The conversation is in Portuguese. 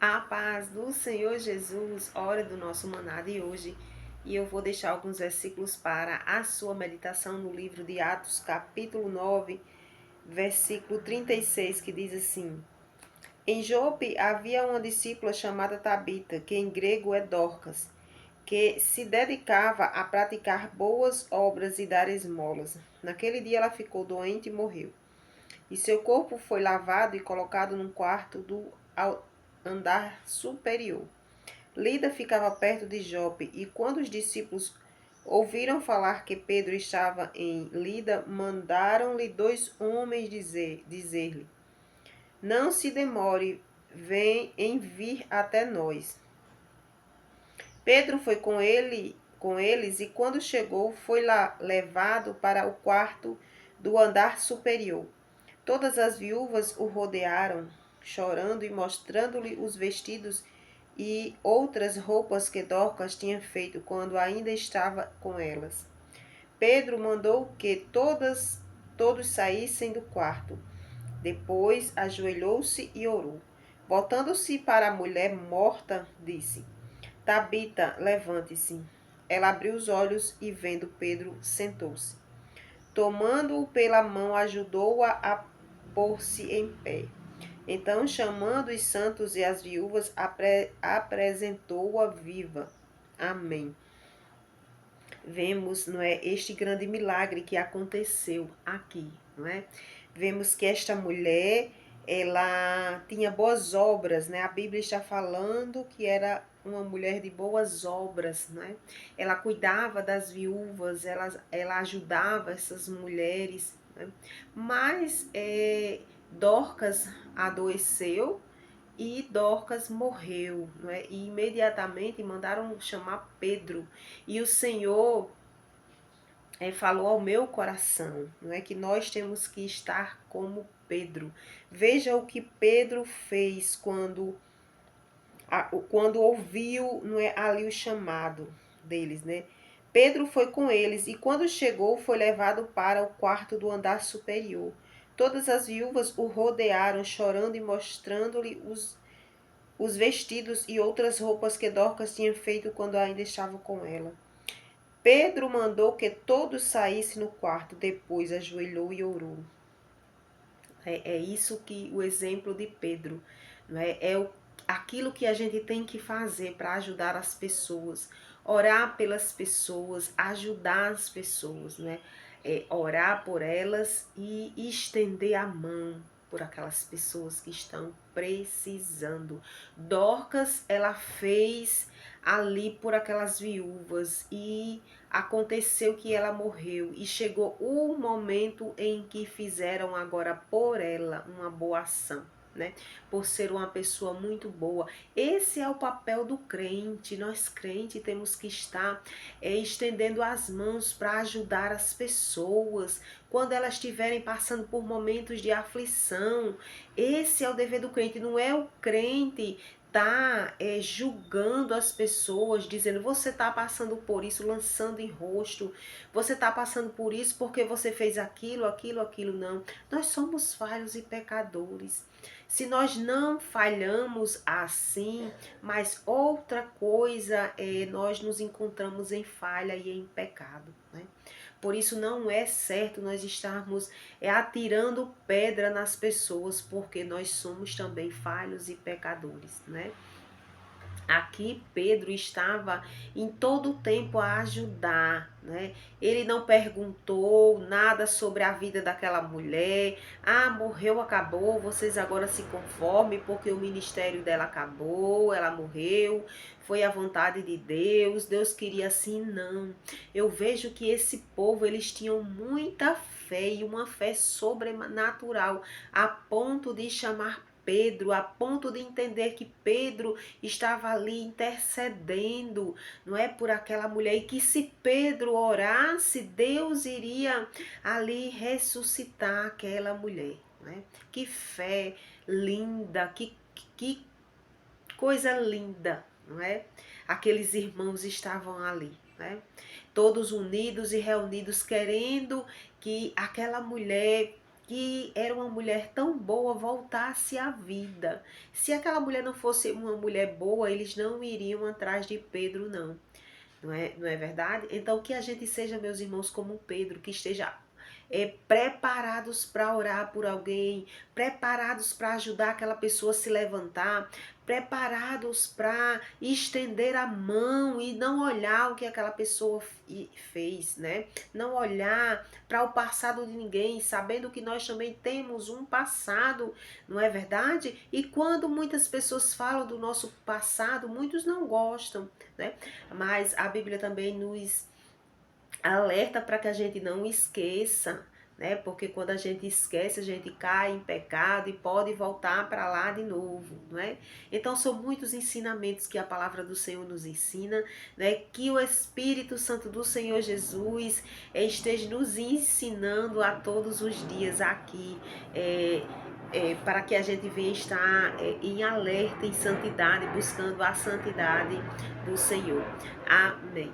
A paz do Senhor Jesus, hora do nosso maná de hoje. E eu vou deixar alguns versículos para a sua meditação no livro de Atos, capítulo 9, versículo 36, que diz assim: Em Jope havia uma discípula chamada Tabita, que em grego é Dorcas, que se dedicava a praticar boas obras e dar esmolas. Naquele dia ela ficou doente e morreu. E seu corpo foi lavado e colocado num quarto do andar superior. Lida ficava perto de Jope, e quando os discípulos ouviram falar que Pedro estava em Lida, mandaram-lhe dois homens dizer-lhe: Não se demore, vem em vir até nós. Pedro foi com eles, e quando chegou, foi lá levado para o quarto do andar superior. Todas as viúvas o rodearam, chorando e mostrando-lhe os vestidos e outras roupas que Dorcas tinha feito quando ainda estava com elas. Pedro mandou que todos saíssem do quarto. Depois ajoelhou-se e orou. Voltando-se para a mulher morta, disse: Tabita, levante-se. Ela abriu os olhos e, vendo Pedro, sentou-se. Tomando-o pela mão, ajudou-a a pôr-se em pé. Então, chamando os santos e as viúvas, apresentou-a viva. Amém. Vemos, não é, este grande milagre que aconteceu aqui, não é? Vemos que esta mulher, ela tinha boas obras, né? A Bíblia está falando que era uma mulher de boas obras, né? Ela cuidava das viúvas, ela ajudava essas mulheres, né? Mas Dorcas adoeceu e Dorcas morreu, não é? E imediatamente mandaram chamar Pedro. E o Senhor falou ao meu coração, não é, que nós temos que estar como Pedro. Veja o que Pedro fez quando ouviu, não é, ali o chamado deles, né? Pedro foi com eles e quando chegou foi levado para o quarto do andar superior. Todas as viúvas o rodearam, chorando e mostrando-lhe os vestidos e outras roupas que Dorcas tinha feito quando ainda estava com ela. Pedro mandou que todos saíssem no quarto, depois ajoelhou e orou. É isso que o exemplo de Pedro, né? Aquilo que a gente tem que fazer para ajudar as pessoas, orar pelas pessoas, ajudar as pessoas, né? Orar por elas e estender a mão por aquelas pessoas que estão precisando. Dorcas, ela fez ali por aquelas viúvas e aconteceu que ela morreu e chegou o momento em que fizeram agora por ela uma boa ação, né? Por ser uma pessoa muito boa. Esse é o papel do crente. Nós crentes temos que estar estendendo as mãos para ajudar as pessoas quando elas estiverem passando por momentos de aflição. Esse é o dever do crente. Não é o crente tá julgando as pessoas, dizendo você tá passando por isso, lançando em rosto, você tá passando por isso porque você fez aquilo, aquilo, aquilo. Não, nós somos falhos e pecadores. Se nós não falhamos assim, mas outra coisa nós nos encontramos em falha e em pecado, né? Por isso não é certo nós estarmos atirando pedra nas pessoas, porque nós somos também falhos e pecadores, né? Aqui Pedro estava em todo o tempo a ajudar, né? Ele não perguntou nada sobre a vida daquela mulher. Ah, morreu, acabou, vocês agora se conformem porque o ministério dela acabou, ela morreu, foi a vontade de Deus, Deus queria assim, não. Eu vejo que esse povo, eles tinham muita fé e uma fé sobrenatural, a ponto de chamar Pedro, a ponto de entender que Pedro estava ali intercedendo, não é, por aquela mulher, e que se Pedro orasse, Deus iria ali ressuscitar aquela mulher, né? Que fé linda, que coisa linda, não é? Aqueles irmãos estavam ali, né? Todos unidos e reunidos, querendo que aquela mulher que era uma mulher tão boa voltasse à vida. Se aquela mulher não fosse uma mulher boa, eles não iriam atrás de Pedro, não. Não é verdade? Então, que a gente seja, meus irmãos, como Pedro, que esteja preparados para orar por alguém, preparados para ajudar aquela pessoa a se levantar, preparados para estender a mão e não olhar o que aquela pessoa fez, né? Não olhar para o passado de ninguém, sabendo que nós também temos um passado, não é verdade? E quando muitas pessoas falam do nosso passado, muitos não gostam, né? Mas a Bíblia também nos alerta para que a gente não esqueça, né? Porque quando a gente esquece, a gente cai em pecado e pode voltar para lá de novo, não é? Então são muitos ensinamentos que a palavra do Senhor nos ensina, né? Que o Espírito Santo do Senhor Jesus esteja nos ensinando a todos os dias aqui, para que a gente venha estar em alerta, em santidade, buscando a santidade do Senhor. Amém.